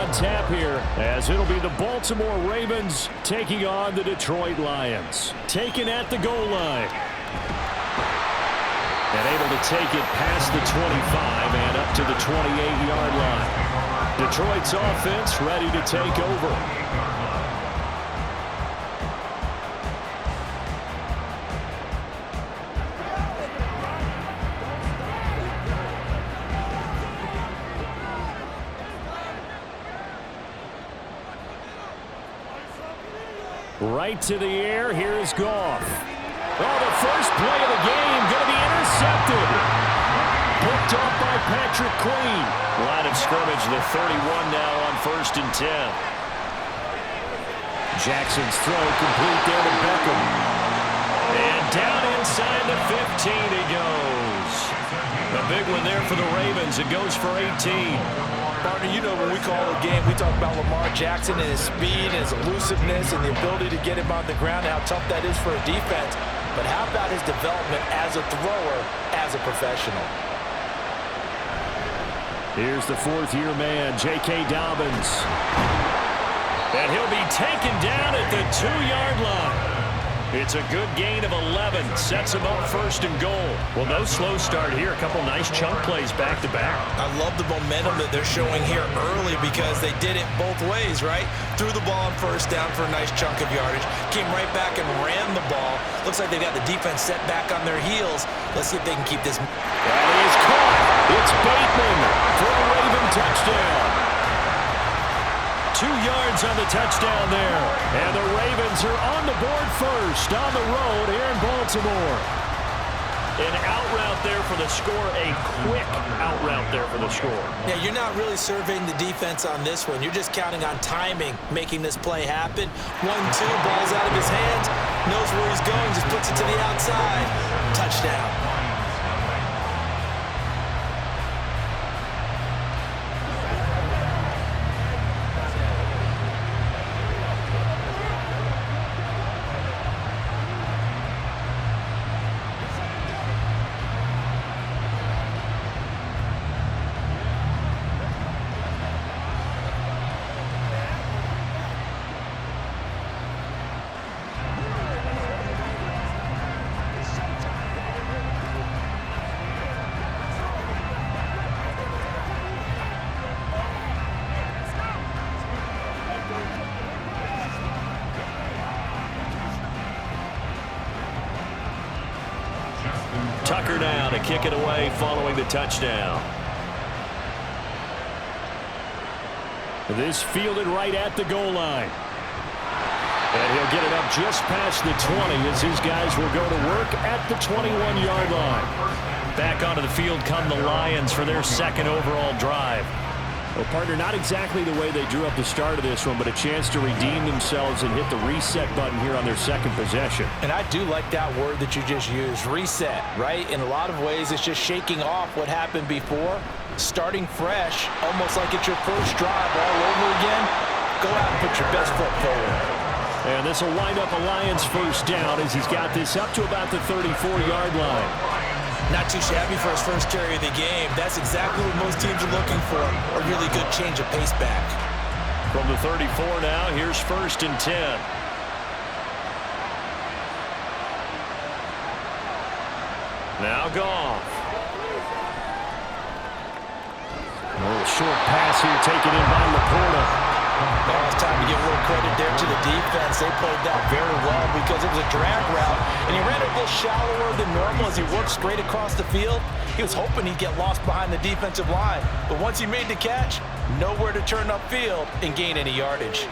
on tap here, as it'll be the Baltimore Ravens taking on the Detroit Lions. Taken at the goal line. And able to take it past the 25 and up to the 28-yard line. Detroit's offense ready to take over. Right to the air. Here is Goff. Oh, the first play of the game going to be intercepted. Picked off by Patrick Queen. Line of scrimmage, the 31 now on 1st and 10. Jackson's throw complete there to Beckham. And down inside the 15 he goes. A big one there for the Ravens. It goes for 18. Partner, you know when we call a game, we talk about Lamar Jackson and his speed and his elusiveness and the ability to get him on the ground and how tough that is for a defense. But how about his development as a thrower, as a professional? Here's the 4th-year man, J.K. Dobbins. And he'll be taken down at the 2-yard line. It's a good gain of 11. Sets him up 1st and goal. Well, no slow start here. A couple nice chunk plays back-to-back. I love the momentum that they're showing here early because they did it both ways, right? Threw the ball on 1st down for a nice chunk of yardage. Came right back and ran the ball. Looks like they got the defense set back on their heels. Let's see if they can keep this. That is caught. It's Bateman for a Raven touchdown. 2 yards on the touchdown there. And the Ravens are on the board first on the road here in Baltimore. An out route there for the score. A quick out route there for the score. Yeah, you're not really surveying the defense on this one. You're just counting on timing, making this play happen. 1-2, ball's out of his hands. Knows where he's going, just puts it to the outside. Touchdown. Tucker now to kick it away following the touchdown. This fielded right at the goal line. And he'll get it up just past the 20 as his guys will go to work at the 21-yard line. Back onto the field come the Lions for their 2nd overall drive. Well, partner, not exactly the way they drew up the start of this one, but a chance to redeem themselves and hit the reset button here on their 2nd possession. And I do like that word that you just used, reset, right? In a lot of ways, it's just shaking off what happened before, starting fresh, almost like it's your first drive all over again. Go out and put your best foot forward. And this will wind up a Lions 1st down as he's got this up to about the 34-yard line. Not too shabby for his first carry of the game. That's exactly what most teams are looking for, a really good change of pace back. From the 34 now, here's 1st and 10. Now Goff. A little short pass here taken in by Laporta. Now it's time to give a little credit there to the defense. They played that very well because it was a drag route, and he ran it a little shallower than normal as he worked straight across the field. He was hoping he'd get lost behind the defensive line, but once he made the catch, nowhere to turn upfield and gain any yardage.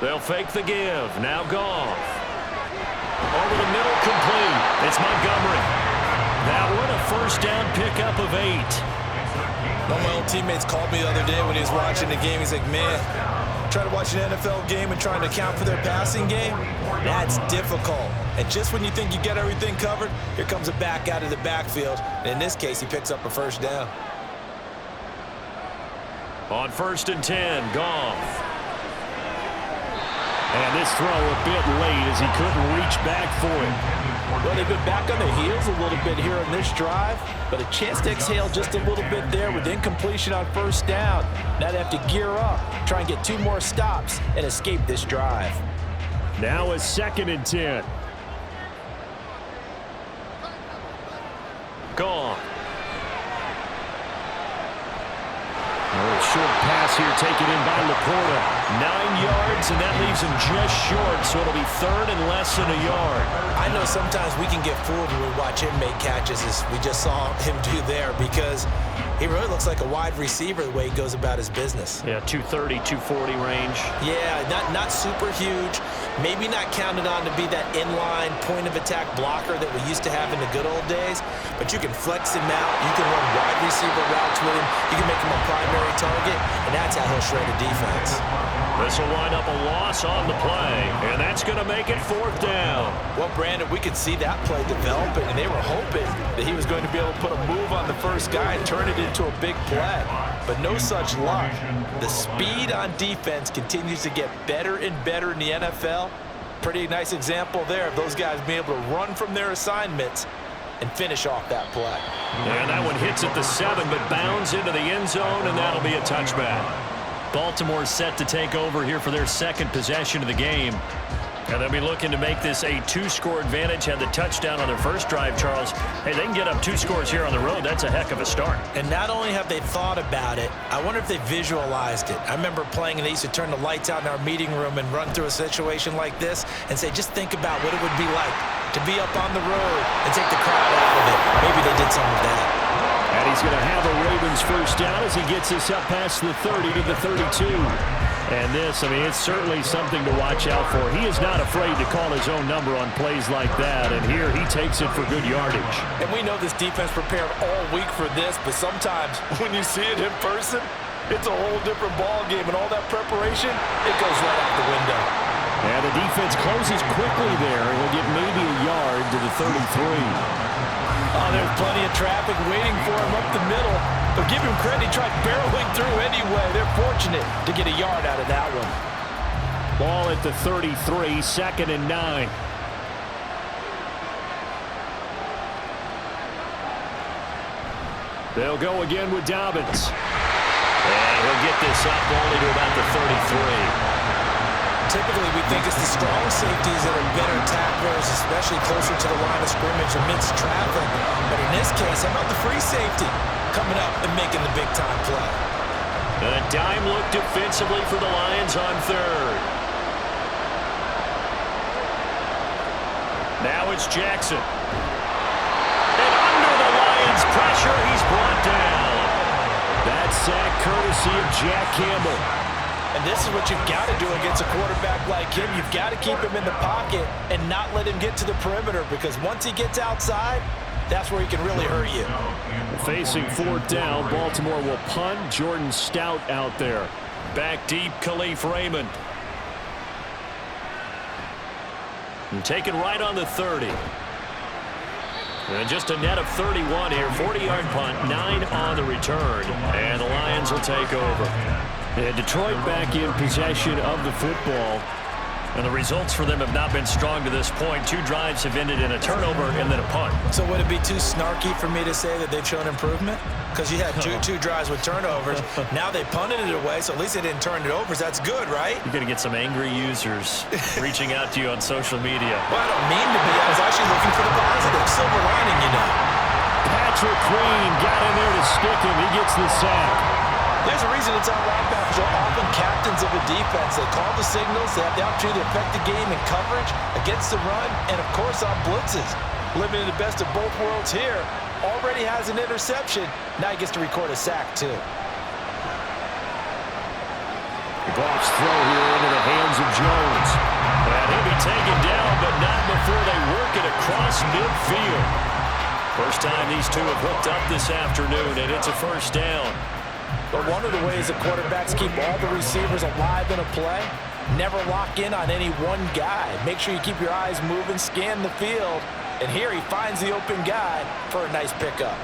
They'll fake the give. Now Goff. Over the middle, complete. It's Montgomery. That one, a 1st down pickup of 8. One of my old teammates called me the other day when he was watching the game. He's like, man, trying to watch an NFL game and trying to account for their passing game, that's difficult. And just when you think you get everything covered, here comes a back out of the backfield. And in this case, he picks up a 1st down. On 1st and 10, Goff. And this throw a bit late as he couldn't reach back for it. Well, they've been back on their heels a little bit here on this drive, but a chance to exhale just a little bit there with incompletion on first down. Now they have to gear up, try and get 2 more stops, and escape this drive. Now a 2nd and 10. Gone. A short pass here taken in by Laporta. 9 yards, and that leaves him just short, so it'll be 3rd and less than a yard. I know sometimes we can get fooled when we watch him make catches, as we just saw him do there, because he really looks like a wide receiver the way he goes about his business. Yeah, 230, 240 range. Yeah, not super huge. Maybe not counted on to be that inline point-of-attack blocker that we used to have in the good old days, but you can flex him out. You can run wide receiver routes with him. You can make him a primary target, and that's how he'll shred a defense. This will wind up a loss on the play, and that's going to make it 4th down. Well, Brandon, we could see that play developing, and they were hoping that he was going to be able to put a move on the first guy and turn it into a big play. But no such luck. The speed on defense continues to get better and better in the NFL. Pretty nice example there of those guys being able to run from their assignments and finish off that play. And that one hits at the 7, but bounds into the end zone, and that'll be a touchback. Baltimore set to take over here for their 2nd possession of the game. And they'll be looking to make this a 2-score advantage. Had the touchdown on their first drive, Charles. Hey, they can get up 2 scores here on the road. That's a heck of a start. And not only have they thought about it, I wonder if they visualized it. I remember playing, and they used to turn the lights out in our meeting room and run through a situation like this and say, just think about what it would be like to be up on the road and take the crowd out of it. Maybe they did some of that. And he's going to have a Ravens first down as he gets this up past the 30 to the 32. And this, I mean, it's certainly something to watch out for. He is not afraid to call his own number on plays like that. And here he takes it for good yardage. And we know this defense prepared all week for this, but sometimes when you see it in person, it's a whole different ball game. And all that preparation, it goes right out the window. And the defense closes quickly there. He'll get maybe a yard to the 33. Oh, there's plenty of traffic waiting for him up the middle. But give him credit, he tried barreling through anyway. They're fortunate to get a yard out of that one. Ball at the 33, 2nd and 9. They'll go again with Dobbins. And he'll get this up only to about the 33. Typically, we think it's the strong safeties that are better tacklers, especially closer to the line of scrimmage amidst traffic. But in this case, how about the free safety coming up and making the big-time play? A dime look defensively for the Lions on 3rd. Now it's Jackson. And under the Lions' pressure, he's brought down. That sack courtesy of Jack Campbell. And this is what you've got to do against a quarterback like him. You've got to keep him in the pocket and not let him get to the perimeter, because once he gets outside, that's where he can really hurt you. Facing 4th down, Baltimore will punt. Jordan Stout out there. Back deep, Khalif Raymond. And taken right on the 30. And just a net of 31 here. 40-yard punt, 9 on the return. And the Lions will take over. And Detroit back in possession of the football. And the results for them have not been strong to this point. 2 drives have ended in a turnover and then a punt. So would it be too snarky for me to say that they've shown improvement? Because you had two drives with turnovers. Now they punted it away, so at least they didn't turn it over. So that's good, right? You're going to get some angry users reaching out to you on social media. Well, I don't mean to be. I was actually looking for the positive. Silver lining, you know. Patrick Queen got in there to stick him. He gets the sack. There's a reason it's our linebackers are often captains of a defense. They call the signals. They have the opportunity to affect the game in coverage, against the run, and, of course, on blitzes. Living in the best of both worlds here. Already has an interception. Now he gets to record a sack, too. The Bucs throw here into the hands of Jones. And he'll be taken down, but not before they work it across midfield. First time these two have hooked up this afternoon, and it's a first down. But one of the ways that quarterbacks keep all the receivers alive in a play, never lock in on any one guy. Make sure you keep your eyes moving, scan the field, and here he finds the open guy for a nice pickup.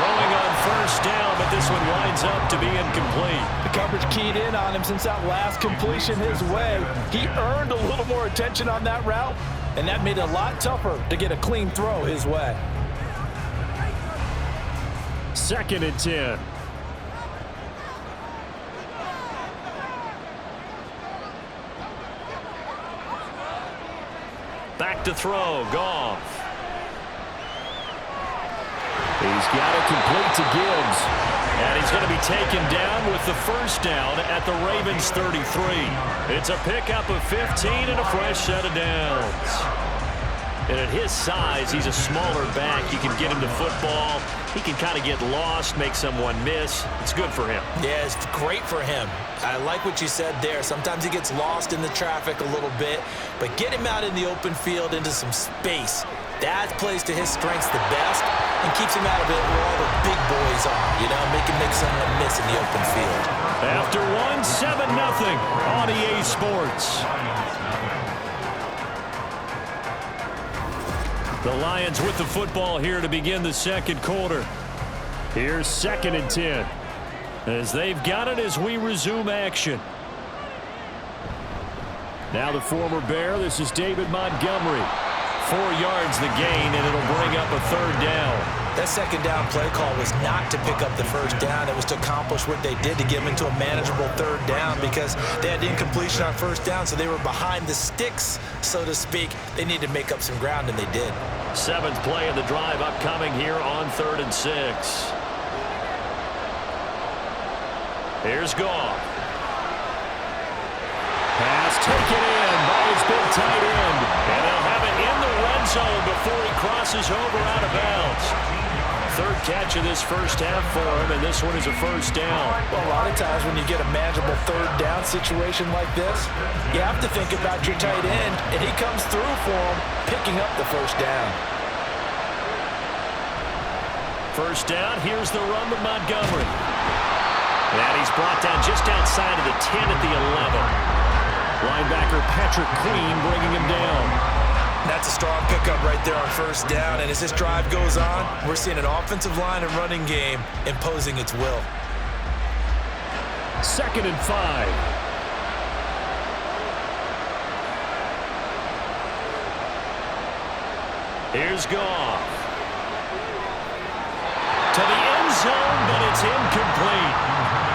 Throwing on first down, but but this one winds up to be incomplete. The coverage keyed in on him since that last completion his way. He earned a little more attention on that route, and that made it a lot tougher to get a clean throw his way. 2nd and 10. Back to throw, Goff. He's got it complete to Gibbs. And he's going to be taken down with the first down at the Ravens 33. It's a pickup of 15 and a fresh set of downs. And at his size, he's a smaller back. You can get him to football. He can kind of get lost, make someone miss. It's good for him. Yeah, it's great for him. I like what you said there. Sometimes he gets lost in the traffic a little bit, but get him out in the open field into some space. That plays to his strengths the best and keeps him out of it where all the big boys are, you know, make someone miss in the open field. After 7-0 on EA Sports. The Lions with the football here to begin the second quarter. Here's 2nd and 10. As they've got it as we resume action. Now the former Bear, this is David Montgomery. 4 yards the gain, and it'll bring up a 3rd down. That 2nd down play call was not to pick up the 1st down. It was to accomplish what they did to get them into a manageable 3rd down because they had incompletion on 1st down, so they were behind the sticks, so to speak. They needed to make up some ground, and they did. 7th play of the drive upcoming here on 3rd and 6. Here's Goff. Pass taken in by his big tight end. And they'll have it in the red zone before he crosses over out of bounds. 3rd catch of this first half for him, and this one is a 1st down. Well, a lot of times when you get a manageable 3rd down situation like this, you have to think about your tight end, and he comes through for him, picking up the 1st down. 1st down, here's the run with Montgomery. And he's brought down just outside of the 10 at the 11. Linebacker Patrick Queen bringing him down. That's a strong pickup right there on 1st down, and as this drive goes on, we're seeing an offensive line and running game imposing its will. 2nd and 5. Here's Goff. To the end zone, but it's incomplete.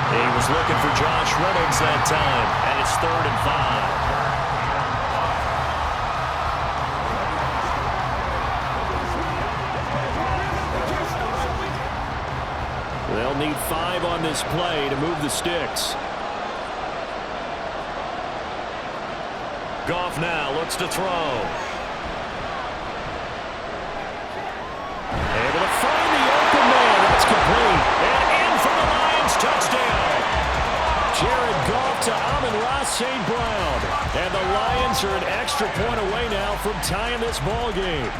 He was looking for Josh Reynolds that time, and it's 3rd and 5. They'll need 5 on this play to move the sticks. Goff now looks to throw. Able to find the open man. That's complete. And in for the Lions touchdown. Jared Goff to Amon-Ra St. Brown. And the Lions are an extra point away now from tying this ball game.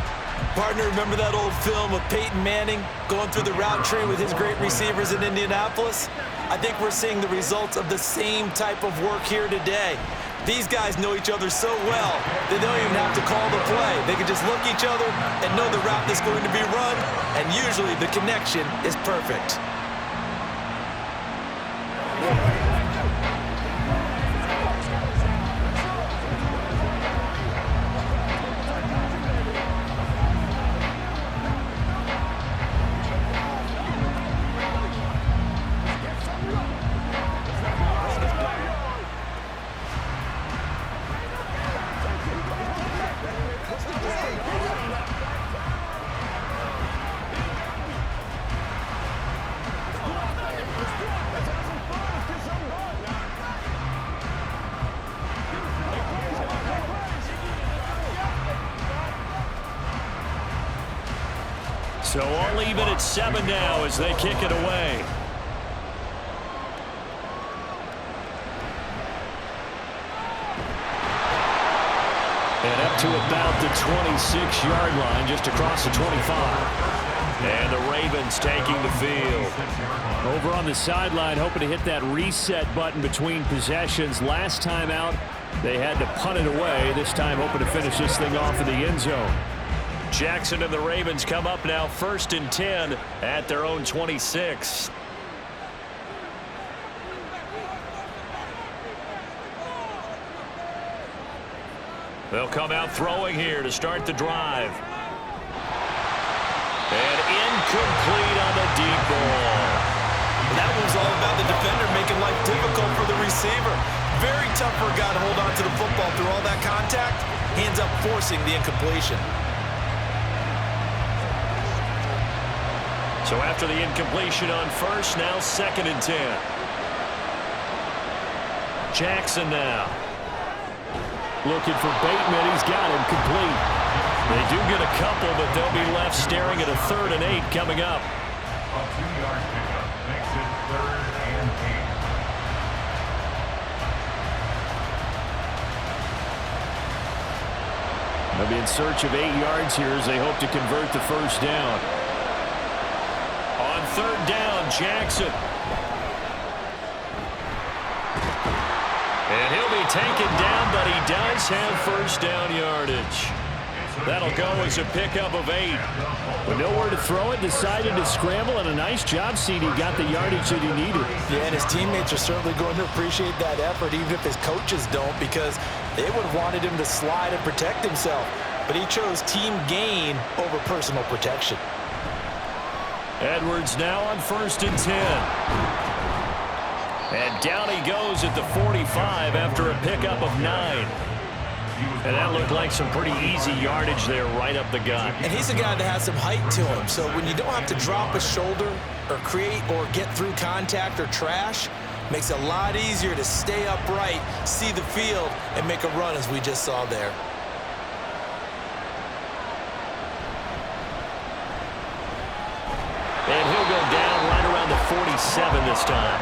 Partner, remember that old film of Peyton Manning going through the route tree with his great receivers in Indianapolis? I think we're seeing the results of the same type of work here today. These guys know each other so well, they don't even have to call the play. They can just look at each other and know the route that's going to be run, and usually the connection is perfect. So all even at 7 now as they kick it away. And up to about the 26-yard line, just across the 25. And the Ravens taking the field. Over on the sideline, hoping to hit that reset button between possessions. Last time out, they had to punt it away. This time, hoping to finish this thing off in the end zone. Jackson and the Ravens come up now 1st and 10 at their own 26. They'll come out throwing here to start the drive. And incomplete on the deep ball. That was all about the defender making life difficult for the receiver. Very tough for a guy to hold on to the football through all that contact. He ends up forcing the incompletion. So after the incompletion on first, now 2nd and 10. Jackson now. Looking for Bateman. He's got him complete. They do get a couple, but they'll be left staring at a 3rd and 8 coming up. A 2-yard pickup makes it 3rd and 8. They'll be in search of 8 yards here as they hope to convert the first down. On 3rd down, Jackson. And he'll be taken down, but he does have first down yardage. That'll go as a pickup of 8. With nowhere to throw it, decided to scramble, and a nice job, CD. Got the yardage that he needed. Yeah, and his teammates are certainly going to appreciate that effort, even if his coaches don't, because they would have wanted him to slide and protect himself. But he chose team gain over personal protection. Edwards now on 1st and 10. And down he goes at the 45 after a pickup of 9. And that looked like some pretty easy yardage there right up the gut. And he's a guy that has some height to him, so when you don't have to drop a shoulder or create or get through contact or trash, makes it a lot easier to stay upright, see the field, and make a run as we just saw there. And he'll go down right around the 47 this time.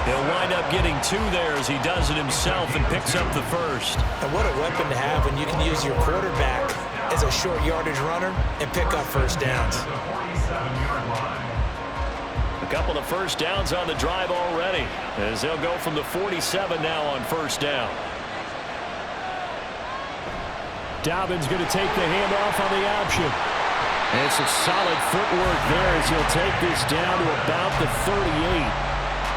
He'll wind up getting 2 there as he does it himself and picks up the first. And what a weapon to have when you can use your quarterback as a short yardage runner and pick up first downs. A couple of first downs on the drive already as they'll go from the 47 now on first down. Dobbins going to take the handoff on the option. And some solid footwork there as he'll take this down to about the 38.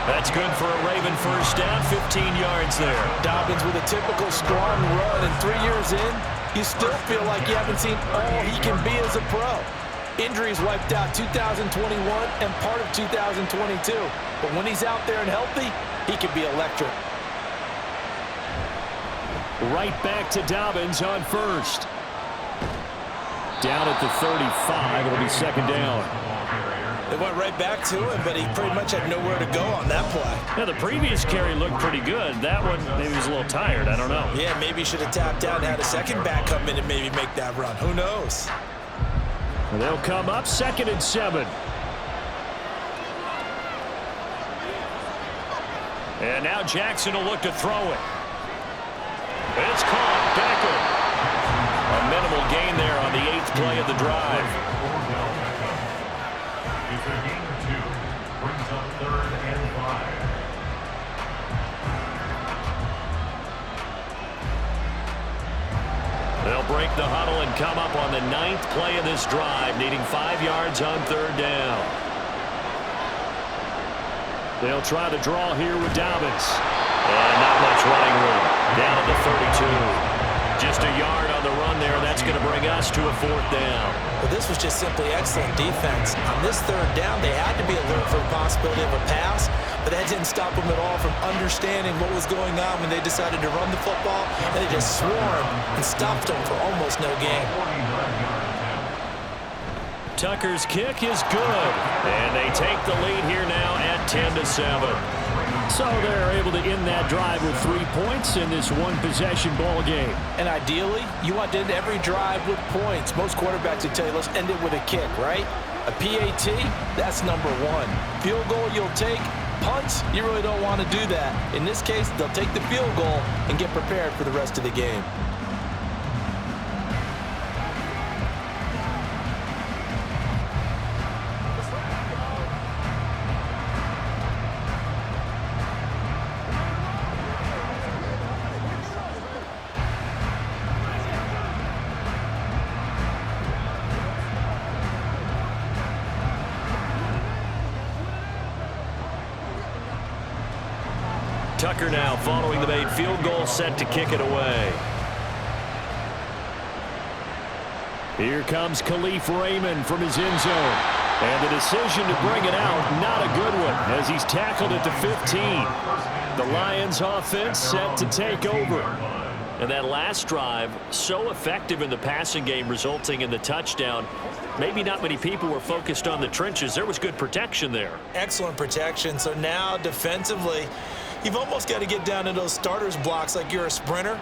That's good for a Raven first down, 15 yards there. Dobbins with a typical strong run, and 3 years in, you still feel like you haven't seen all he can be as a pro. Injuries wiped out 2021 and part of 2022. But when he's out there and healthy, he can be electric. Right back to Dobbins on first. Down at the 35, it'll be 2nd down. They went right back to him, but he pretty much had nowhere to go on that play. Yeah, the previous carry looked pretty good. That one, maybe he was a little tired. I don't know. Yeah, maybe he should have tapped out and had a second back come in and maybe make that run. Who knows? And they'll come up 2nd and 7. And now Jackson will look to throw it. It's caught. Becker. A minimal gain there on the 8th play of the drive. It's a gain of 2. Brings up 3rd and 5. They'll break the huddle and come up on the 9th play of this drive, needing 5 yards on 3rd down. They'll try to draw here with Dobbins. And not much running room. Down at the 32. Just a yard on the run there. That's going to bring us to a 4th down. Well, this was just simply excellent defense. On this 3rd down, they had to be alert for the possibility of a pass, but that didn't stop them at all from understanding what was going on when they decided to run the football, and they just swarmed and stopped them for almost no gain. Tucker's kick is good, and they take the lead here now at 10-7. So they're able to end that drive with 3 points in this one-possession ball game. And ideally, you want to end every drive with points. Most quarterbacks would tell you, let's end it with a kick, right? A PAT, that's number 1. Field goal you'll take. Punts, you really don't want to do that. In this case, they'll take the field goal and get prepared for the rest of the game. Tucker now following the made field goal, set to kick it away. Here comes Khalif Raymond from his end zone. And the decision to bring it out, not a good one, as he's tackled at the 15. The Lions offense set to take over. And that last drive, so effective in the passing game, resulting in the touchdown. Maybe not many people were focused on the trenches. There was good protection there. Excellent protection. So now defensively, you've almost got to get down to those starters blocks like you're a sprinter.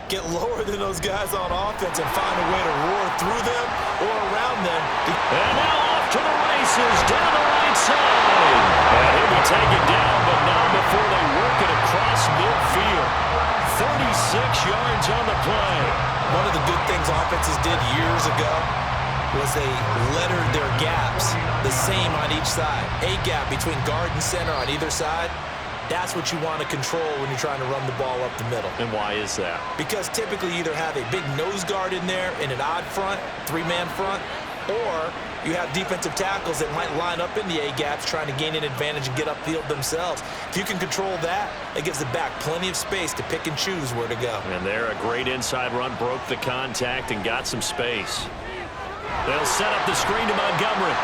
Get lower than those guys on offense and find a way to roar through them or around them. And now off to the races down the right side. And he'll be taken down, but not before they work it across midfield. 36 yards on the play. One of the good things offenses did years ago was they lettered their gaps the same on each side. A gap between guard and center on either side. That's what you want to control when you're trying to run the ball up the middle. And why is that? Because typically you either have a big nose guard in there in an odd front, three-man front, or you have defensive tackles that might line up in the A-gaps trying to gain an advantage and get upfield themselves. If you can control that, it gives the back plenty of space to pick and choose where to go. And there, a great inside run, broke the contact and got some space. They'll set up the screen to Montgomery.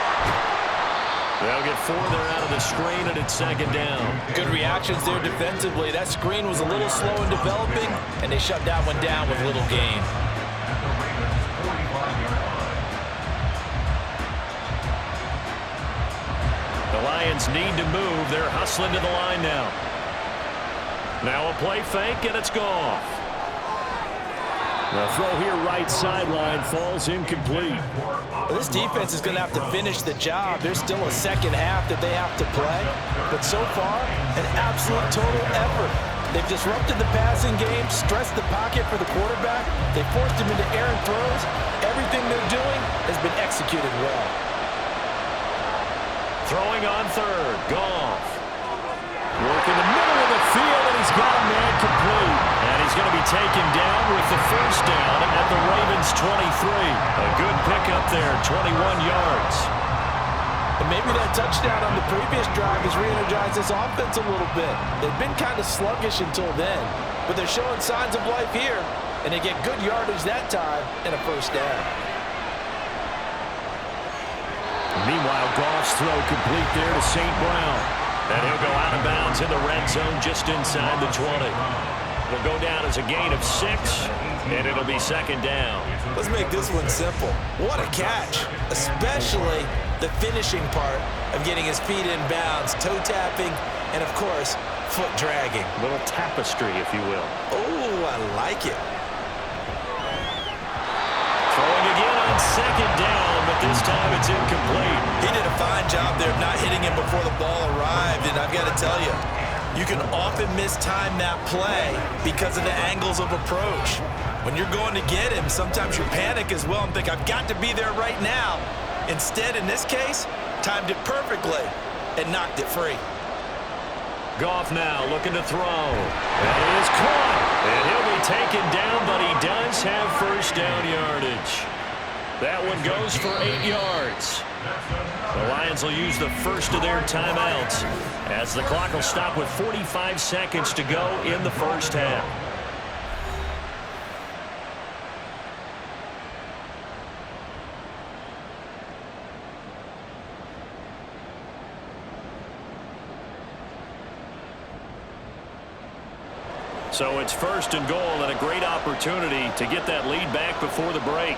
They'll get 4 there out of the screen, and it's second down. Good reactions there defensively. That screen was a little slow in developing, and they shut that one down with little gain. The Lions need to move. They're hustling to the line now. Now a play fake, and it's gone. The throw here right sideline falls incomplete. Well, this defense is going to have to finish the job. There's still a second half that they have to play. But so far, an absolute total effort. They've disrupted the passing game, stressed the pocket for the quarterback. They forced him into errant throws. Everything they're doing has been executed well. Throwing on third. Goff. Work in the middle of the field, and he's got a man complete. And he's going to be taken down with the first down at the Ravens 23. A good pickup there, 21 yards. And maybe that touchdown on the previous drive has re-energized this offense a little bit. They've been kind of sluggish until then, but they're showing signs of life here, and they get good yardage that time and a first down. Meanwhile, Goff's throw complete there to St. Brown. And he'll go out of bounds in the red zone just inside the 20. It'll go down as a gain of 6, and it'll be second down. Let's make this one simple. What a catch, especially the finishing part of getting his feet in bounds, toe tapping, and of course, foot dragging. A little tapestry, if you will. Oh, I like it. Throwing again on second down, but this time it's incomplete. He did a fine job there of not hitting him before the ball arrived, and I've got to tell you, you can often mistime that play because of the angles of approach. When you're going to get him, sometimes you panic as well and think, I've got to be there right now. Instead, in this case, timed it perfectly and knocked it free. Goff now looking to throw. That is caught. And he'll be taken down, but he does have first down yardage. That one goes for 8 yards. The Lions will use the first of their timeouts as the clock will stop with 45 seconds to go in the first half. So it's first and goal, and a great opportunity to get that lead back before the break.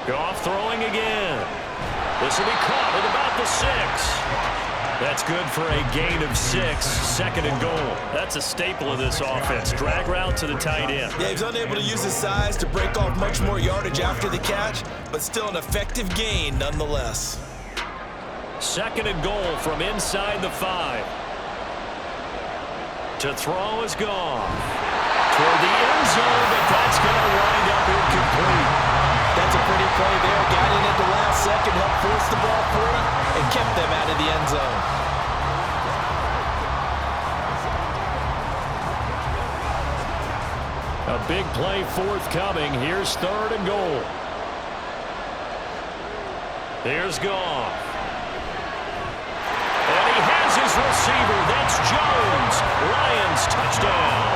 Goff throwing again. This will be caught at about the 6. That's good for a gain of 6, second and goal. That's a staple of this offense. Drag route to the tight end. Yeah, he's unable to use his size to break off much more yardage after the catch, but still an effective gain nonetheless. Second and goal from inside the 5. To throw is gone. Toward the end zone, but that's going to wind up incomplete. That's a pretty play there. Got in at the last second, helped force the ball free, and kept them out of the end zone. A big play forthcoming. Here's third and goal. Here's Goff. And he has his receiver. That's Jones. Lions touchdown.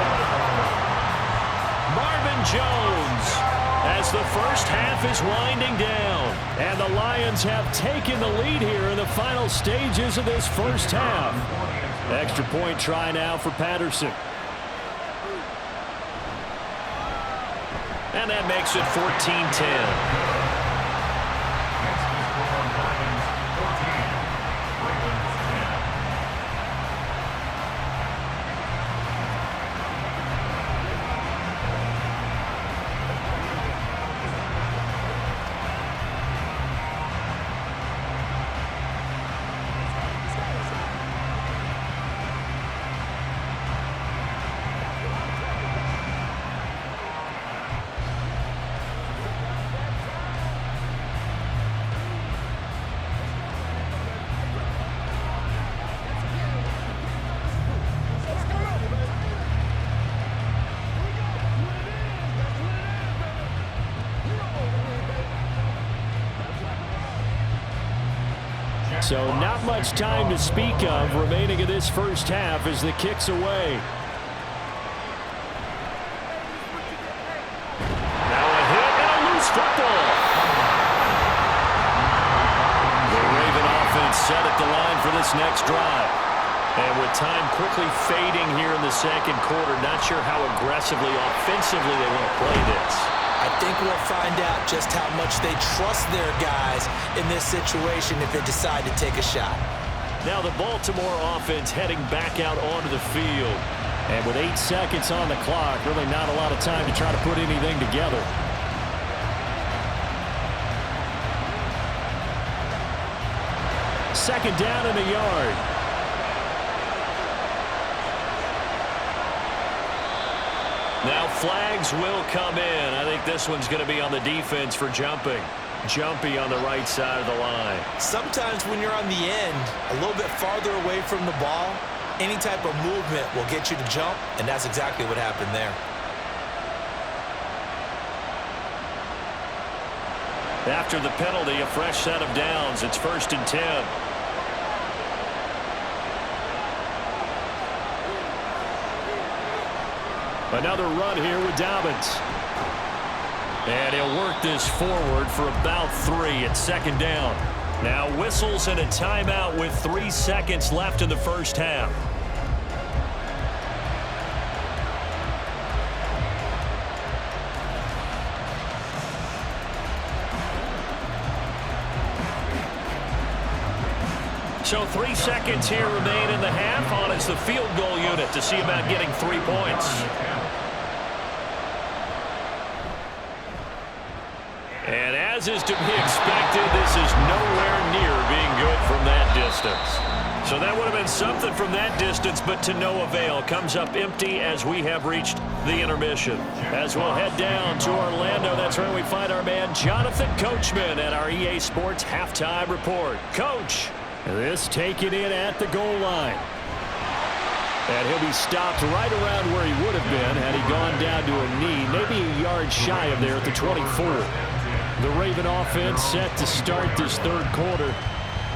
Marvin Jones as the first half is winding down. And the Lions have taken the lead here in the final stages of this first half. Extra point try now for Patterson. And that makes it 14-10. So not much time to speak of remaining in this first half as the kick's away. Now a hit and a loose football. The Raven offense set at the line for this next drive. And with time quickly fading here in the second quarter, not sure how aggressively, offensively they want to play this. I think we'll find out just how much they trust their guys in this situation if they decide to take a shot. Now the Baltimore offense heading back out onto the field. And with 8 seconds on the clock, really not a lot of time to try to put anything together. Second down and a yard. Now flags will come in. I think this one's going to be on the defense for jumping. Jumpy on the right side of the line. Sometimes when you're on the end, a little bit farther away from the ball, any type of movement will get you to jump, and that's exactly what happened there. After the penalty, a fresh set of downs. It's 1st and 10. Another run here with Dobbins. And he'll work this forward for about 3 at second down. Now whistles and a timeout with 3 seconds left in the first half. So 3 seconds here remain in the half. On is the field goal unit to see about getting 3 points. And as is to be expected, this is nowhere near being good from that distance. So that would have been something from that distance, but to no avail. Comes up empty as we have reached the intermission. As we'll head down to Orlando, that's where we find our man Jonathan Coachman at our EA Sports Halftime Report. Coach, this taken in at the goal line. And he'll be stopped right around where he would have been had he gone down to a knee, maybe a yard shy of there at the 24. The Raven offense set to start this third quarter.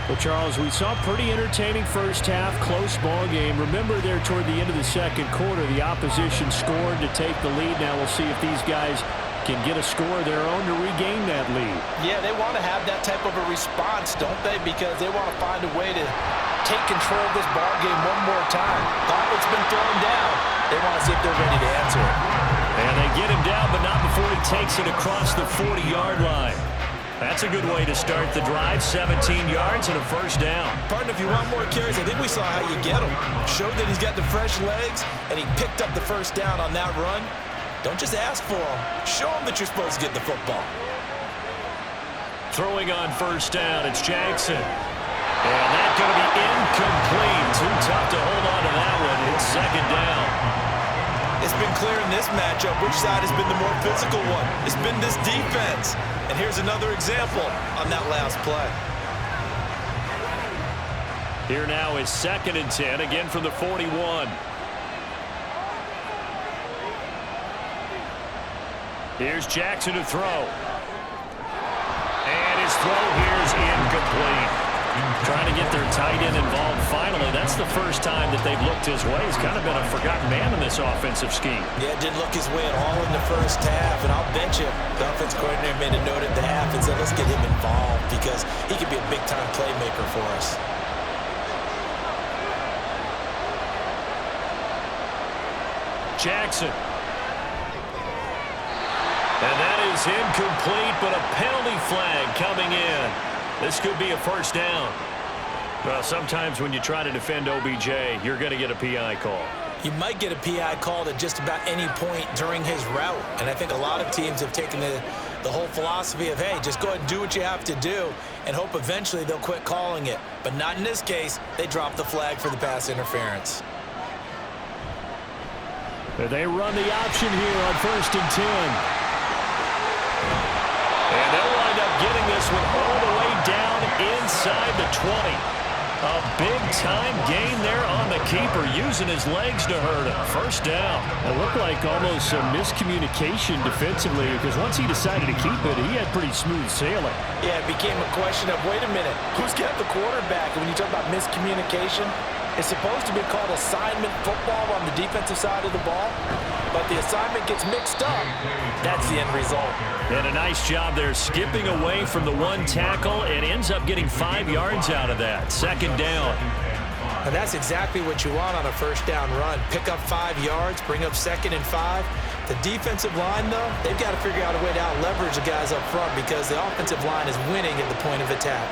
Well, Charles, we saw a pretty entertaining first half, close ball game. Remember there toward the end of the second quarter, the opposition scored to take the lead. Now we'll see if these guys can get a score of their own to regain that lead. Yeah, they want to have that type of a response, don't they? Because they want to find a way to take control of this ball game one more time. Gauntlet's been thrown down. They want to see if they're ready to answer it. And they get him down, but not before he takes it across the 40-yard line. That's a good way to start the drive. 17 yards and a first down. Partner, if you want more carries, I think we saw how you get him. Showed that he's got the fresh legs, and he picked up the first down on that run. Don't just ask for him. Show him that you're supposed to get the football. Throwing on first down, it's Jackson. And that's going to be incomplete. Too tough to hold on to that one. It's second down. It's been clear in this matchup which side has been the more physical one. It's been this defense. And here's another example on that last play. Here now is 2nd and 10, again from the 41. Here's Jackson to throw. And his throw here is incomplete. Trying to get their tight end involved finally. That's the first time that they've looked his way. He's kind of been a forgotten man in this offensive scheme. Yeah, didn't look his way at all in the first half, and I'll bet you the offense coordinator made a note at the half and said, let's get him involved because he could be a big-time playmaker for us. Jackson. And that is incomplete, but a penalty flag coming in. This could be a first down. Well, sometimes when you try to defend OBJ, you're going to get a PI call. You might get a PI called at just about any point during his route. And I think a lot of teams have taken the whole philosophy of, hey, just go ahead and do what you have to do and hope eventually they'll quit calling it. But not in this case. They dropped the flag for the pass interference. They run the option here on 1st and 10. And they'll wind up getting this one all the way down inside the 20. A big-time gain there on the keeper, using his legs to hurt him. First down. It looked like almost some miscommunication defensively because once he decided to keep it, he had pretty smooth sailing. Yeah, it became a question of, wait a minute, who's got the quarterback? And when you talk about miscommunication, it's supposed to be called assignment football on the defensive side of the ball, but the assignment gets mixed up. That's the end result. And a nice job there skipping away from the one tackle and ends up getting 5 yards out of that. Second down. And that's exactly what you want on a first down run. Pick up 5 yards, bring up 2nd and 5. The defensive line, though, they've got to figure out a way to out-leverage the guys up front because the offensive line is winning at the point of attack.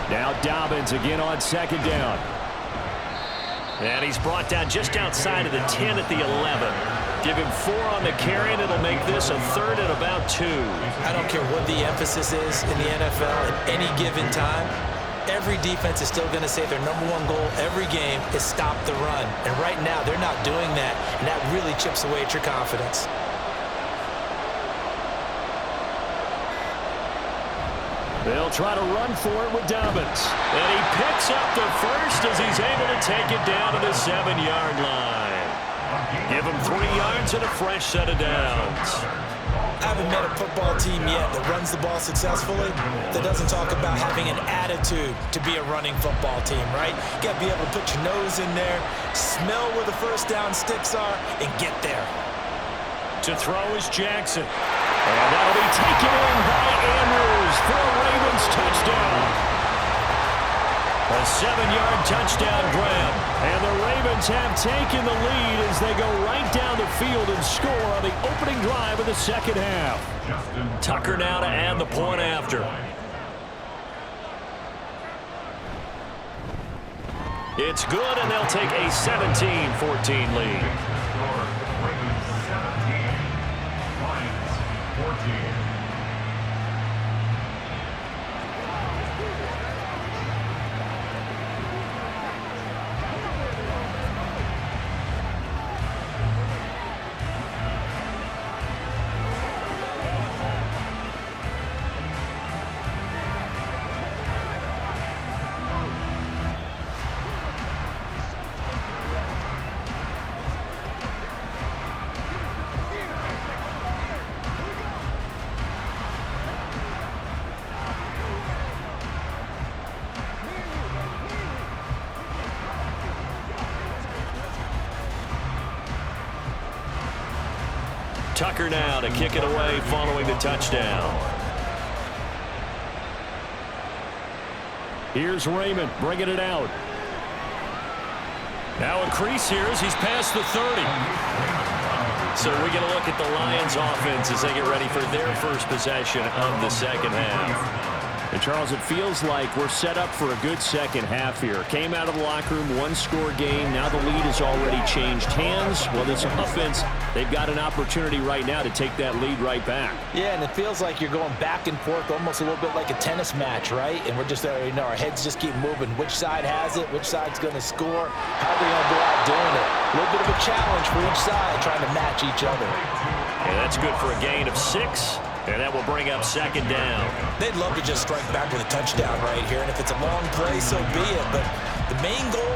Now Dobbins again on 2nd down. And he's brought down just outside of the 10 at the 11. Give him 4 on the carry, and it'll make this a 3rd and about 2. I don't care what the emphasis is in the NFL at any given time. Every defense is still going to say their #1 goal every game is stop the run. And right now, they're not doing that, and that really chips away at your confidence. They'll try to run for it with Dobbins. And he picks up the first as he's able to take it down to the 7-yard line. Give him 3 yards and a fresh set of downs. I haven't met a football team yet that runs the ball successfully that doesn't talk about having an attitude to be a running football team, right? You got to be able to put your nose in there, smell where the first down sticks are, and get there. To throw is Jackson. And that'll be taken in by Andrews for a Ravens touchdown. A 7-yard touchdown grab. And the Ravens have taken the lead as they go right down the field and score on the opening drive of the second half. Tucker now to add the point after. It's good, and they'll take a 17-14 lead. Tucker now to kick it away following the touchdown. Here's Raymond bringing it out. Now a crease here as he's past the 30. So we get a look at the Lions offense as they get ready for their first possession of the second half. And Charles, it feels like we're set up for a good second half here. Came out of the locker room, 1-score game. Now the lead has already changed hands. Well, this offense, they've got an opportunity right now to take that lead right back. Yeah, and it feels like you're going back and forth almost a little bit like a tennis match, right? And we're just there, you know, our heads just keep moving. Which side has it? Which side's going to score? How are they going to go out doing it? A little bit of a challenge for each side trying to match each other. And that's good for a gain of 6. And that will bring up second down. They'd love to just strike back with a touchdown right here. And if it's a long play, so be it. But the main goal,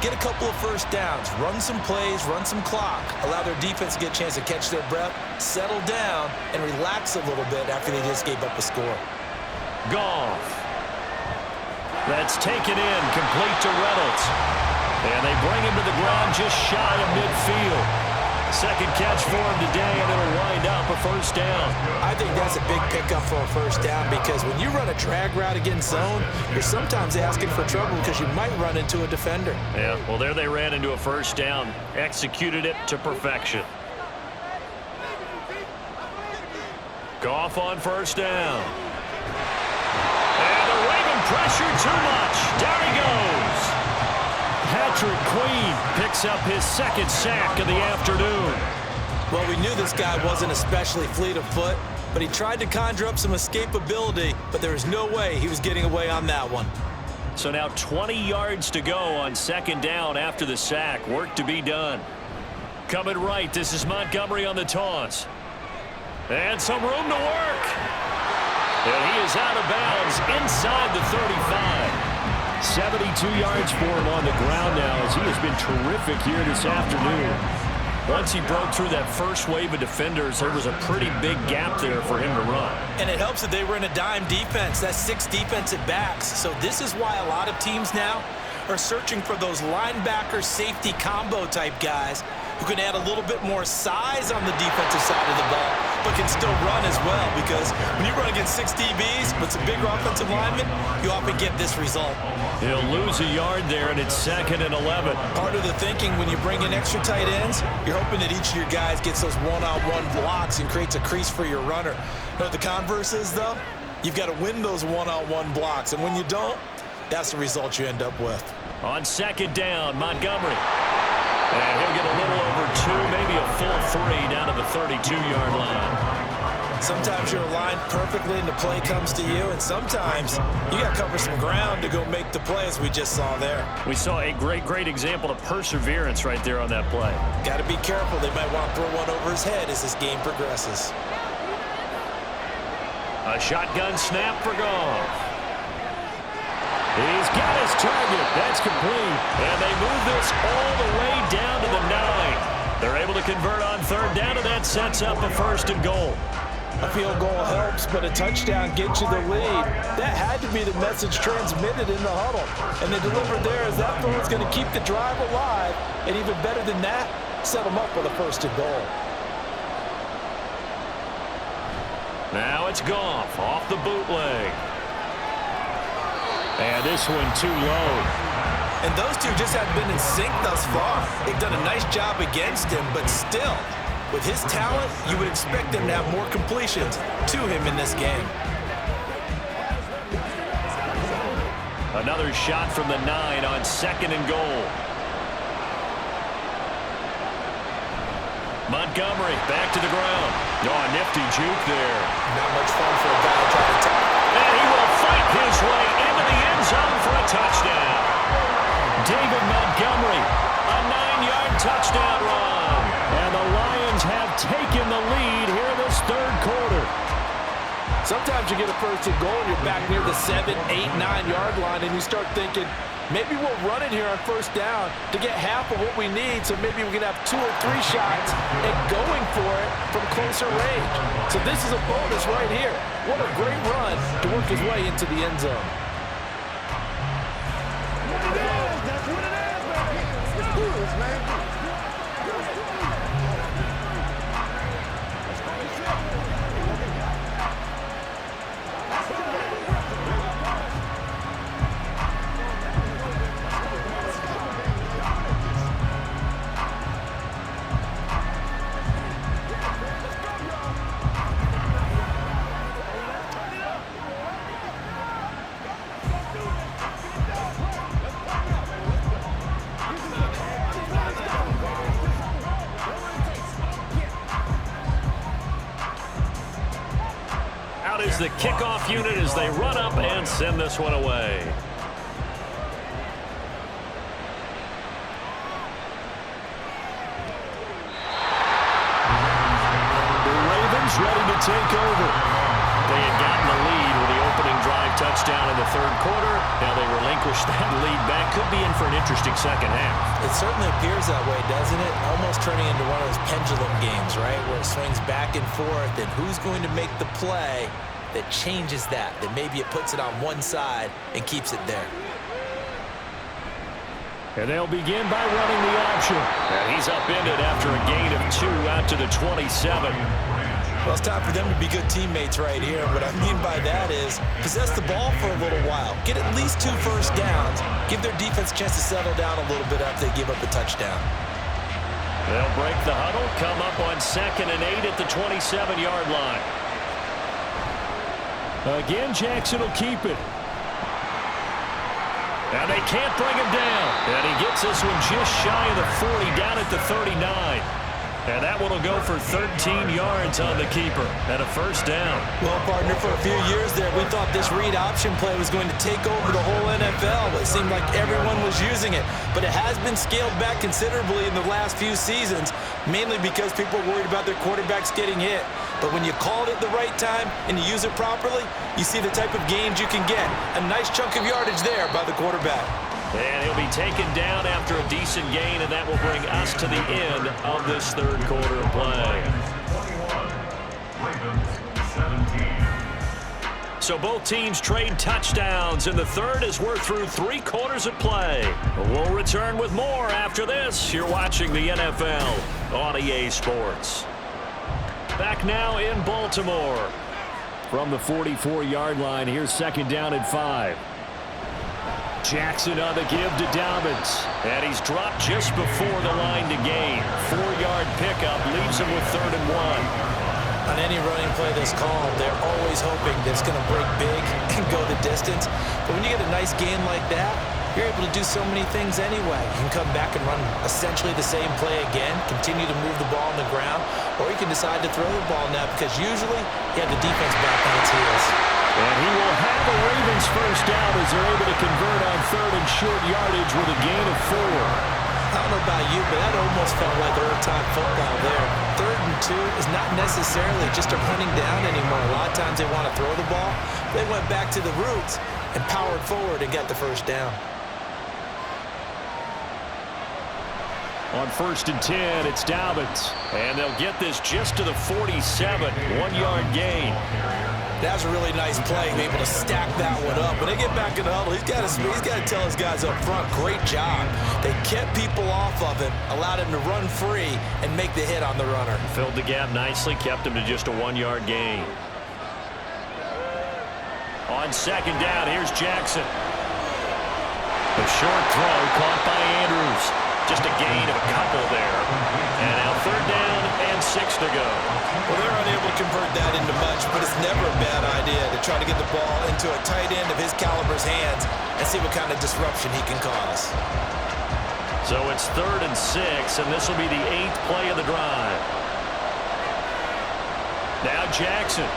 get a couple of first downs. Run some plays, run some clock. Allow their defense to get a chance to catch their breath, settle down, and relax a little bit after they just gave up a score. Goff. That's taken in, complete to Reynolds. And they bring him to the ground just shy of midfield. Second catch for him today, and it'll wind up a first down. I think that's a big pickup for a first down because when you run a drag route against zone, you're sometimes asking for trouble because you might run into a defender. Yeah, well, there they ran into a first down. Executed it to perfection. Goff on first down. And the Raven pressure too much. Down he goes. Patrick Queen picks up his second sack of the afternoon. Well, we knew this guy wasn't especially fleet of foot, but he tried to conjure up some escapability, but there was no way he was getting away on that one. So now 20 yards to go on second down after the sack. Work to be done. Coming right, this is Montgomery on the toss. And some room to work. And he is out of bounds inside the 35. 72 yards for him on the ground now as he has been terrific here this afternoon. Once he broke through that first wave of defenders, there was a pretty big gap there for him to run. And it helps that they were in a dime defense. That's 6 defensive backs. So this is why a lot of teams now are searching for those linebacker safety combo type guys who can add a little bit more size on the defensive side of the ball, but can still run as well, because when you run against 6 DBs with some bigger offensive linemen, you often get this result. He'll lose a yard there, and it's 2nd and 11. Part of the thinking when you bring in extra tight ends, you're hoping that each of your guys gets those one-on-one blocks and creates a crease for your runner. You know what the converse is, though? You've got to win those one-on-one blocks, and when you don't, that's the result you end up with. On second down, Montgomery. And he'll get a little over 2, maybe a full 3 down to the 32-yard line. Sometimes you're aligned perfectly and the play comes to you, and sometimes you got to cover some ground to go make the play, as we just saw there. We saw a great example of perseverance right there on that play. Got to be careful. They might want to throw one over his head as this game progresses. A shotgun snap for Goff. He's got his target. That's complete. And they move this all the way down to the 9. They're able to convert on third down, and that sets up a 1st and goal. A field goal helps, but a touchdown gets you the lead. That had to be the message transmitted in the huddle. And they delivered there as that throw is going to keep the drive alive. And even better than that, set them up with a 1st and goal. Now it's Goff off the bootleg. And this one too low. And those two just haven't been in sync thus far. They've done a nice job against him, but still, with his talent, you would expect them to have more completions to him in this game. Another shot from the 9 on 2nd and goal. Montgomery back to the ground. Oh, a nifty juke there. Not much fun for a guy trying to and he will fight his way into the end zone for a touchdown. David Montgomery, a 9-yard touchdown run. And the Lions have taken the lead here in this 3rd quarter. Sometimes you get a 1st and goal and you're back near the 7, 8, 9-yard line, and you start thinking, maybe we'll run it here on 1st down to get half of what we need, so maybe we can have 2 or 3 shots and going for it from closer range. So this is a bonus right here. What a great run to work his way into the end zone. That's what it is, baby. Let's do this, man. Is the kickoff unit as they run up and send this one away. The Ravens ready to take over. They had gotten the lead with the opening drive touchdown in the 3rd quarter. Now they relinquish that lead back. Could be in for an interesting second half. It certainly appears that way, doesn't it? Almost turning into one of those pendulum games, right, where it swings back and forth, and who's going to make the play that changes that maybe it puts it on one side and keeps it there. And they'll begin by running the option. And he's upended after a gain of 2 out to the 27. Well, it's time for them to be good teammates right here. What I mean by that is possess the ball for a little while. Get at least 2 first downs. Give their defense a chance to settle down a little bit after they give up a touchdown. They'll break the huddle, come up on 2nd and 8 at the 27-yard line. Again, Jackson will keep it. And they can't bring him down. And he gets this one just shy of the 40, down at the 39. And that one will go for 13 yards on the keeper and a first down. Well, partner, for a few years there, we thought this read option play was going to take over the whole NFL. It seemed like everyone was using it. But it has been scaled back considerably in the last few seasons, mainly because people are worried about their quarterbacks getting hit. But when you call it at the right time and you use it properly, you see the type of gains you can get. A nice chunk of yardage there by the quarterback. And he'll be taken down after a decent gain, and that will bring us to the end of this third quarter of play. 21, Ravens 17. So both teams trade touchdowns in the third as we're through 3 quarters of play. We'll return with more after this. You're watching the NFL on EA Sports. Back now in Baltimore. From the 44-yard line, here's 2nd down and 5. Jackson on the give to Dobbins. And he's dropped just before the line to gain. 4-yard pickup leaves him with 3rd and 1. On any running play that's called, they're always hoping that it's going to break big and go the distance. But when you get a nice gain like that, you're able to do so many things anyway. You can come back and run essentially the same play again, continue to move the ball on the ground, or you can decide to throw the ball now because usually you have the defense back on its heels. And he will have a Ravens first down as they're able to convert on 3rd and short yardage with a gain of 4. I don't know about you, but that almost felt like old-time football there. 3rd and 2 is not necessarily just a running down anymore. A lot of times they want to throw the ball. They went back to the roots and powered forward and got the first down. On 1st and 10, it's Dobbins. And they'll get this just to the 47, 1-yard gain. That's a really nice play, be able to stack that one up. When they get back in the huddle, he's got to tell his guys up front, great job. They kept people off of him, allowed him to run free, and make the hit on the runner. Filled the gap nicely, kept him to just a 1-yard gain. On 2nd down, here's Jackson. The short throw caught by Andrews. Just a gain of a couple there. And now 3rd down and 6 to go. Well, they're unable to convert that into much, but it's never a bad idea to try to get the ball into a tight end of his caliber's hands and see what kind of disruption he can cause. So it's 3rd and 6, and this will be the 8th play of the drive. Now Jackson.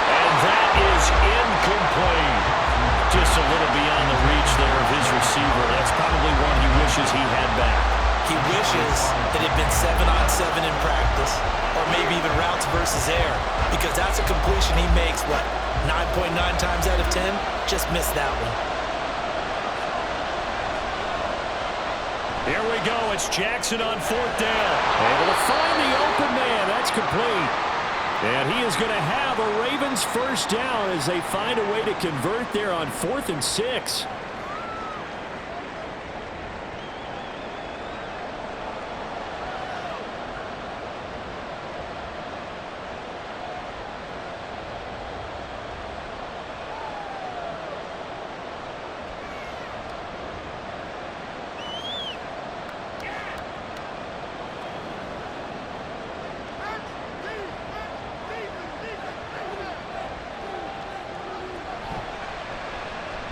And that is incomplete. Just a little beyond the reach there of his receiver. That's probably one he wishes he had back. He wishes it had been 7-on-7 in practice, or maybe even routes versus air, because that's a completion he makes, 9.9 times out of 10? Just missed that one. Here we go. It's Jackson on 4th down. Able to find the open man. That's complete. And he is going to have a Ravens first down as they find a way to convert there on 4th and 6.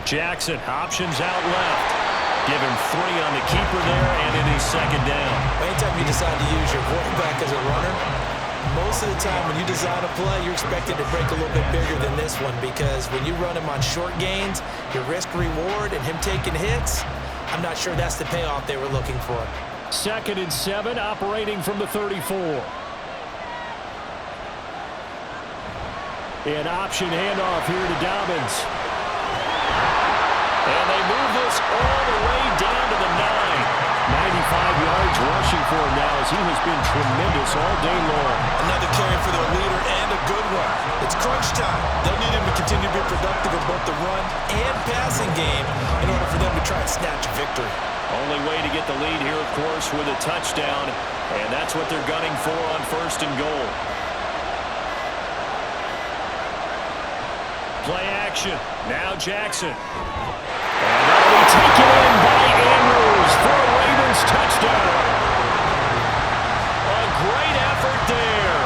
Jackson, options out left. Give him 3 on the keeper there, and it is 2nd down. Anytime you decide to use your quarterback as a runner, most of the time when you design a play, you're expected to break a little bit bigger than this one, because when you run him on short gains, your risk-reward and him taking hits, I'm not sure that's the payoff they were looking for. 2nd and 7, operating from the 34. An option handoff here to Dobbins. And they move this all the way down to the 9. 95 yards rushing for him now as as he has been tremendous all day long. Another carry for their leader and a good one. It's crunch time. They'll need him to continue to be productive in both the run and passing game in order for them to try and snatch a victory. Only way to get the lead here, of course, with a touchdown, and that's what they're gunning for on 1st and goal. Play action. Now Jackson. And that'll be taken in by Andrews for a Ravens touchdown. A great effort there.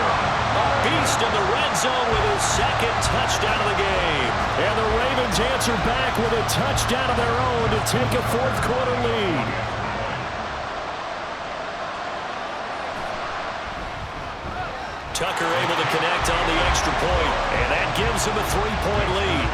A beast in the red zone with his 2nd touchdown of the game. And the Ravens answer back with a touchdown of their own to take a 4th quarter lead. Tucker able to connect on the extra point, and that gives him a 3-point lead.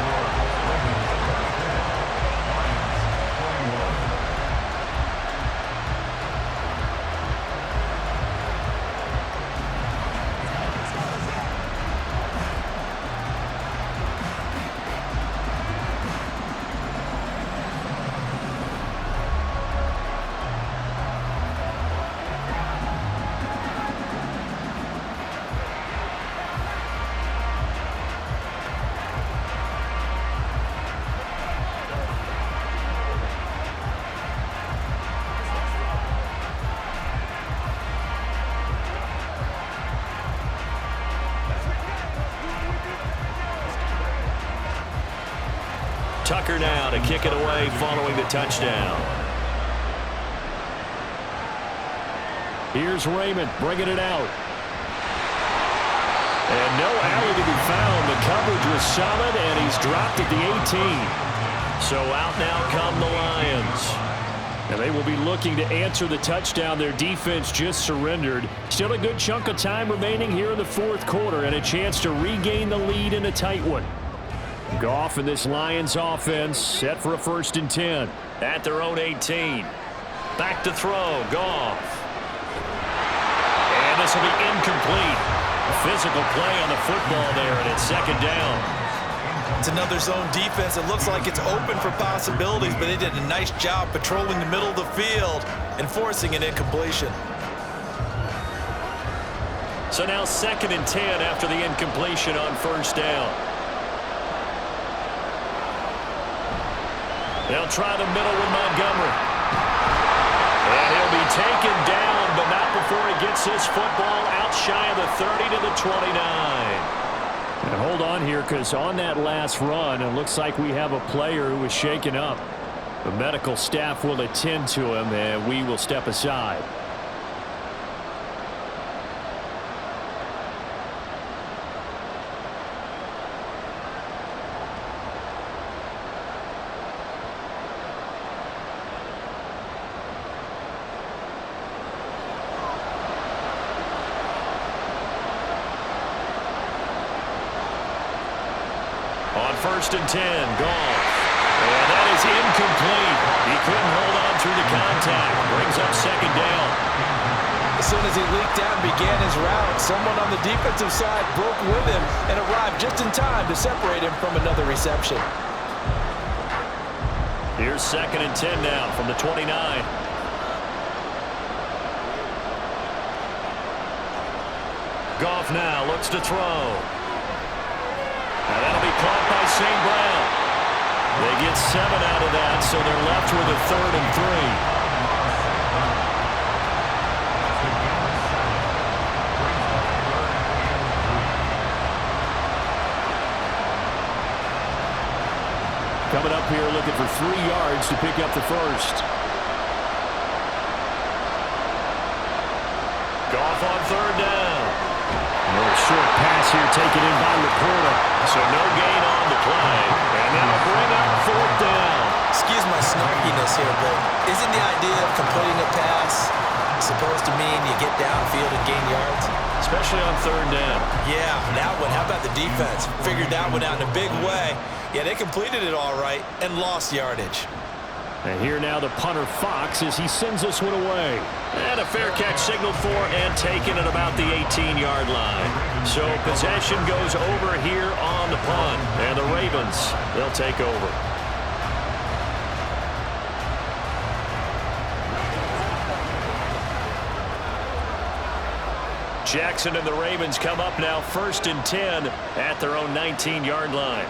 Tucker now to kick it away following the touchdown. Here's Raymond bringing it out. And no alley to be found. The coverage was solid, and he's dropped at the 18. So out now come the Lions. And they will be looking to answer the touchdown their defense just surrendered. Still a good chunk of time remaining here in the 4th quarter, and a chance to regain the lead in a tight one. Goff and this Lions offense set for a 1st and 10 at their own 18. Back to throw, Goff. And this will be incomplete. Physical play on the football there, and it's 2nd down. It's another zone defense. It looks like it's open for possibilities, but they did a nice job patrolling the middle of the field and forcing an incompletion. So now 2nd and 10 after the incompletion on 1st down. They'll try the middle with Montgomery. And he'll be taken down, but not before he gets his football out shy of the 30 to the 29. And hold on here, because on that last run, it looks like we have a player who was shaken up. The medical staff will attend to him, and we will step aside. On 1st and 10, Goff. And that is incomplete. He couldn't hold on through the contact. Brings up 2nd down. As soon as he leaked out and began his route, someone on the defensive side broke with him and arrived just in time to separate him from another reception. Here's 2nd and 10 now from the 29. Goff now looks to throw. And that'll be caught by St. Brown. They get 7 out of that, so they're left with a 3rd and 3. Coming up here looking for 3 yards to pick up the 1st. Goff on 3rd down. A little short pass here taken in by Laporta. So no gain on the play. And that'll bring up 4th down. Excuse my snarkiness here, but isn't the idea of completing a pass supposed to mean you get downfield and gain yards? Especially on 3rd down. Yeah, that one. How about the defense? Figured that one out in a big way. Yeah, they completed it all right and lost yardage. And here now the punter Fox as he sends this one away. And a fair catch signaled for and taken at about the 18-yard line. So possession goes over here on the punt. And the Ravens, they'll take over. Jackson and the Ravens come up now 1st and 10 at their own 19-yard line.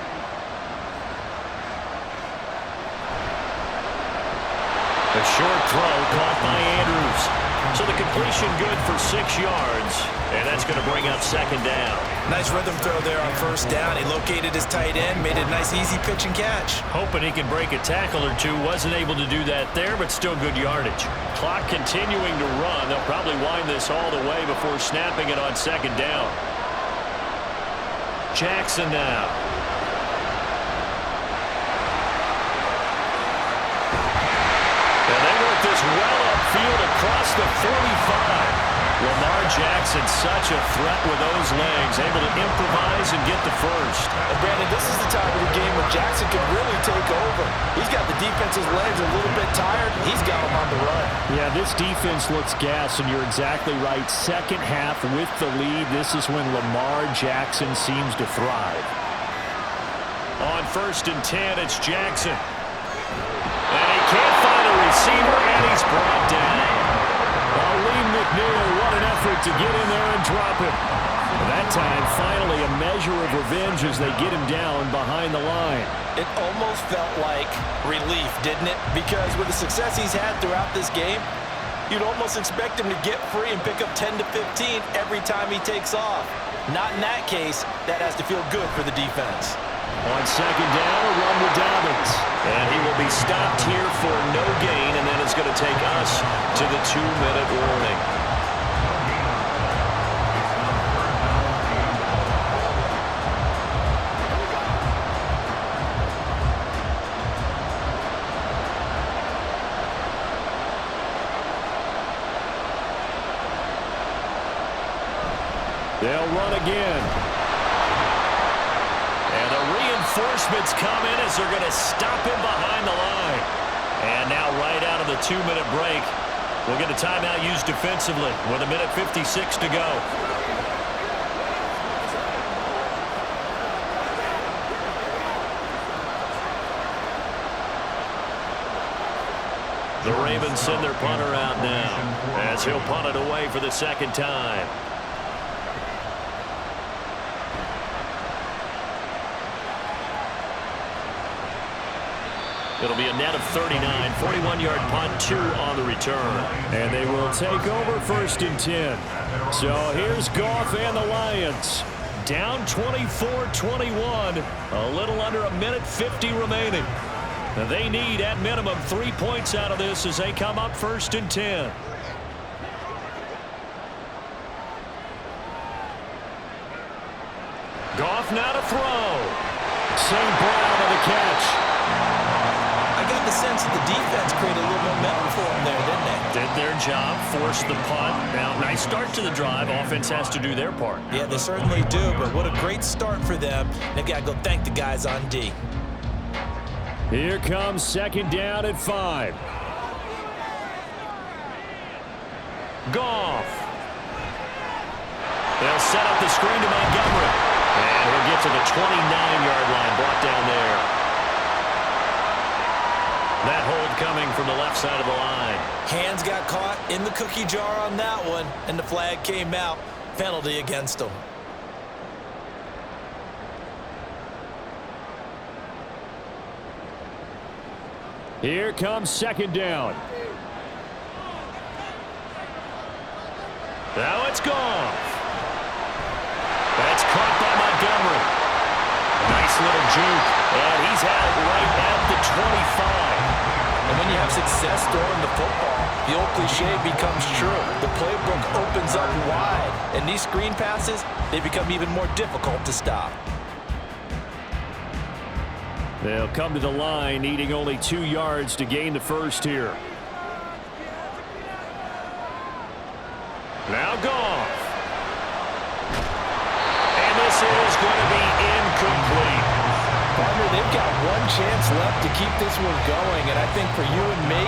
A short throw caught by Andrews. So the completion good for 6 yards, and that's going to bring up 2nd down. Nice rhythm throw there on 1st down. He located his tight end, made a nice easy pitch and catch. Hoping he can break a tackle or two. Wasn't able to do that there, but still good yardage. Clock continuing to run. They'll probably wind this all the way before snapping it on 2nd down. Jackson now. And they work this well upfield across the 45. Lamar Jackson, such a threat with those legs, able to improvise and get the first. And Brandon, this is the time of the game where Jackson can really take over. He's got the defense's legs a little bit tired. He's got them on the run. Yeah, this defense looks gassed, and you're exactly right. Second half with the lead, this is when Lamar Jackson seems to thrive. On 1st and 10, it's Jackson. And he can't find a receiver, and he's brought down. Lee McNeil, what an effort to get in there and drop him. That time, finally, a measure of revenge as they get him down behind the line. It almost felt like relief, didn't it? Because with the success he's had throughout this game, you'd almost expect him to get free and pick up 10 to 15 every time he takes off. Not in that case. That has to feel good for the defense. On 2nd down, a run with Dobbins. And he will be stopped here for no gain, and then it's going to take us to the 2-minute warning. They'll run again. And the reinforcements come in as they're going to stop him behind the line. And now right out of the 2-minute break, we'll get a timeout used defensively with 1:56 to go. The Ravens send their punter out now as he'll punt it away for the 2nd time. It'll be a net of 39, 41-yard punt, 2 on the return. And they will take over 1st and 10. So here's Goff and the Lions. Down 24-21, a little under 1:50 remaining. And they need, at minimum, 3 points out of this as they come up 1st and 10. Goff now to throw. St. Brown on the catch. I got the sense that the defense created a little momentum for them there, didn't they? Did their job, forced the punt. Now, nice start to the drive. Offense has to do their part. Yeah, they certainly do, but what a great start for them. They've got to go thank the guys on D. Here comes 2nd down at 5. Goff. They'll set up the screen to Montgomery. And he'll get to the 29-yard line, brought down there. That hold coming from the left side of the line. Hands got caught in the cookie jar on that one, and the flag came out. Penalty against him. Here comes 2nd down. Now it's Goff. That's caught by Montgomery. Nice little juke, and he's out right at the 25. And when you have success throwing the football, the old cliche becomes true. The playbook opens up wide, and these screen passes, they become even more difficult to stop. They'll come to the line, needing only 2 yards to gain the first here. Now Goff. And this is going to be incomplete. Partner, they've got one chance left to keep this one going, and I think for you and me,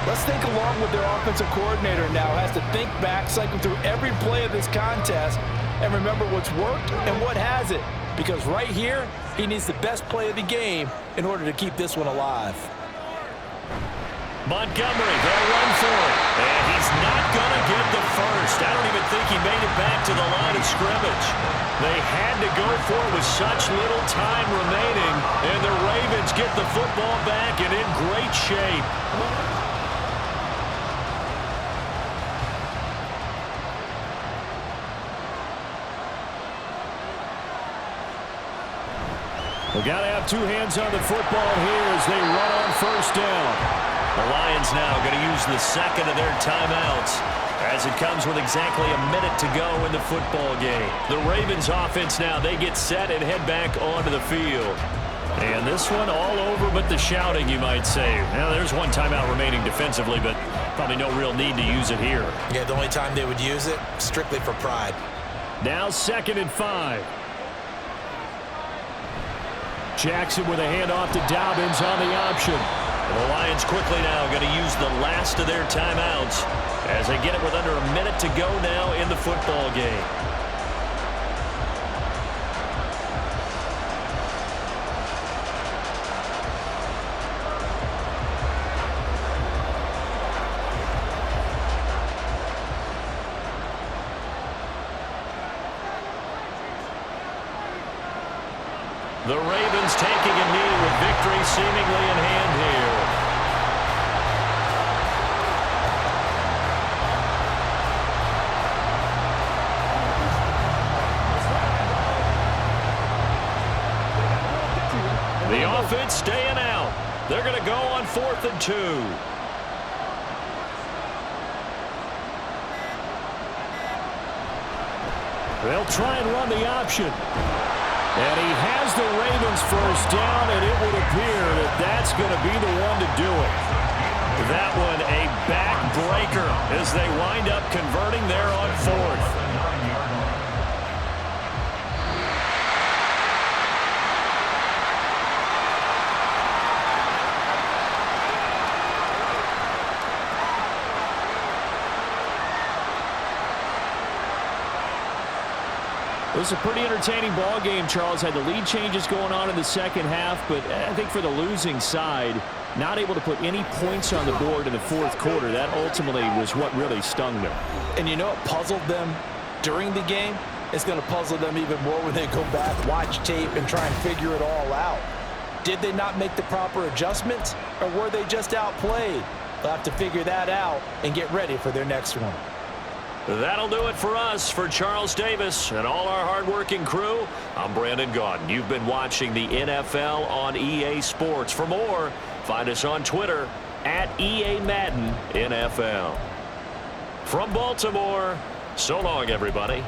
let's think along with their offensive coordinator now. Has to think back, cycle through every play of this contest, and remember what's worked and what hasn't. Because right here, he needs the best play of the game in order to keep this one alive. Montgomery, they'll run for it. And he's not going to get the first. I don't even think he made it back to the line of scrimmage. They had to go for it with such little time remaining, and the Ravens get the football back and in great shape. We've got to have two hands on the football here as they run on first down. The Lions now going to use the second of their timeouts as it comes with exactly a minute to go in the football game. The Ravens offense now, they get set and head back onto the field. And this one all over but the shouting, you might say. Now, there's one timeout remaining defensively, but probably no real need to use it here. Yeah, the only time they would use it, strictly for pride. Now 2nd and 5. Jackson with a handoff to Dobbins on the option. And the Lions quickly now going to use the last of their timeouts as they get it with under a minute to go now in the football game. The Ravens taking a knee with victory seemingly in hand here. The offense staying out. They're going to go on 4th and 2. They'll try and run the option. And he has the Ravens first down, and it would appear that that's going to be the one to do it. That one a backbreaker as they wind up converting there on 4th. It was a pretty entertaining ball game, Charles. Had the lead changes going on in the second half, but I think for the losing side, not able to put any points on the board in the fourth quarter. That ultimately was what really stung them. And you know what puzzled them during the game? It's going to puzzle them even more when they go back, watch tape, and try and figure it all out. Did they not make the proper adjustments, or were they just outplayed? They'll have to figure that out and get ready for their next one. That'll do it for us. For Charles Davis and all our hardworking crew, I'm Brandon Gaudin. You've been watching the NFL on EA Sports. For more, find us on Twitter at EA Madden NFL. From Baltimore, so long, everybody.